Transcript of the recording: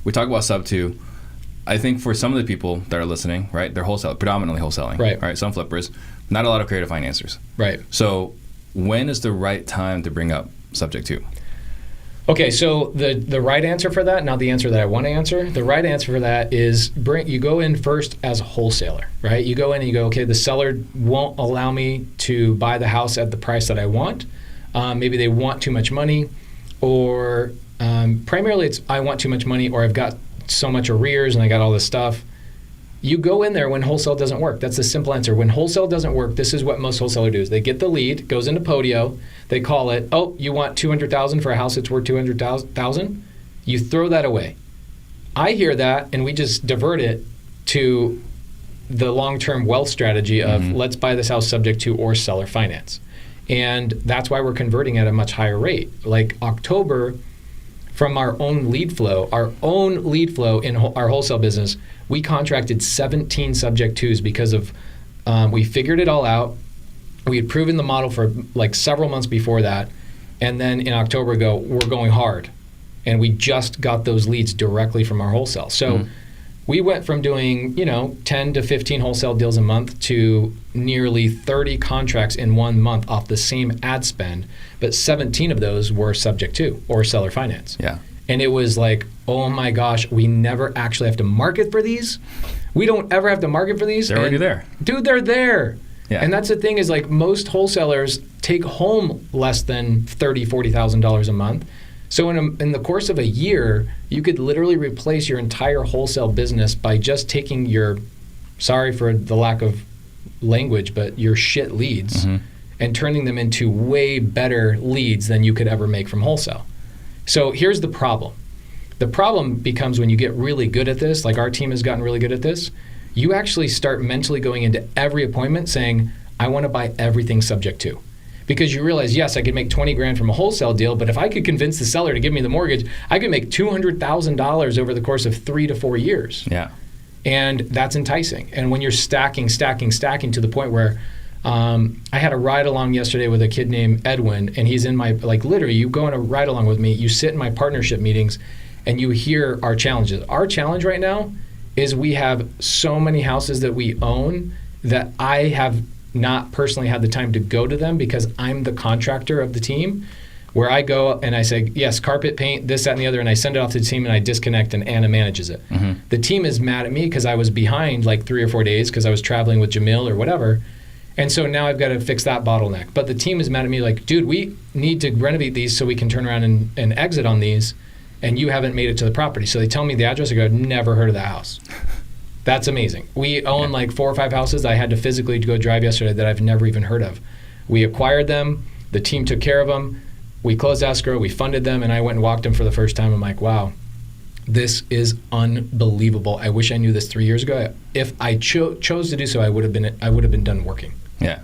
we talk about Subto. I think for some of the people that are listening, right, they're predominantly wholesaling. Right. Some flippers, not a lot of creative financiers. Right. So when is the right time to bring up Subject To? Okay, so the right answer for that, not the answer that I want to answer, the right answer for that is you go in first as a wholesaler, right? You go in and you go, okay, the seller won't allow me to buy the house at the price that I want. Maybe they want too much money, or primarily it's I want too much money, or I've got so much arrears and I got all this stuff. You go in there when wholesale doesn't work. That's the simple answer. When wholesale doesn't work, this is what most wholesalers do. Is they get the lead, goes into Podio, they call it, oh, you want $200,000 for a house that's worth $200,000? You throw that away. I hear that, and we just divert it to the long-term wealth strategy of let's buy this house subject to or seller finance. And that's why we're converting at a much higher rate. Like October, from our own lead flow in our wholesale business, we contracted 17 subject twos because of, we figured it all out. We had proven the model for like several months before that. And then in October we're going hard. And we just got those leads directly from our wholesale. So we went from doing, 10 to 15 wholesale deals a month to nearly 30 contracts in 1 month off the same ad spend, but 17 of those were subject to or seller finance. Yeah. And it was like, oh my gosh, we never actually have to market for these. We don't ever have to market for these. They're already there. Dude, they're there. Yeah. And that's the thing is like most wholesalers take home less than $30,000, $40,000 a month. So in the course of a year, you could literally replace your entire wholesale business by just taking your, sorry for the lack of language, but your shit leads and turning them into way better leads than you could ever make from wholesale. So here's the problem. The problem becomes when you get really good at this, like our team has gotten really good at this, you actually start mentally going into every appointment saying, I want to buy everything subject to. Because you realize, yes, I could make $20,000 from a wholesale deal, but if I could convince the seller to give me the mortgage, I could make $200,000 over the course of 3 to 4 years. Yeah. And that's enticing. And when you're stacking to the point where I had a ride along yesterday with a kid named Edwin, and he's in my, like literally, you go on a ride along with me, you sit in my partnership meetings, and you hear our challenges. Our challenge right now is we have so many houses that we own that I have not personally had the time to go to them because I'm the contractor of the team, where I go and I say, yes, carpet, paint, this, that, and the other, and I send it off to the team and I disconnect and Anna manages it. The team is mad at me because I was behind like 3 or 4 days because I was traveling with Jamil or whatever. And so now I've got to fix that bottleneck. But the team is mad at me like, dude, we need to renovate these so we can turn around and exit on these, and you haven't made it to the property. So they tell me the address, I go, never heard of the house. That's amazing. We own like 4 or 5 houses I had to physically go drive yesterday that I've never even heard of. We acquired them. The team took care of them. We closed escrow. We funded them, and I went and walked them for the first time. I'm like, wow, this is unbelievable. I wish I knew this 3 years ago. If I chose to do so, I would have been done working. Yeah.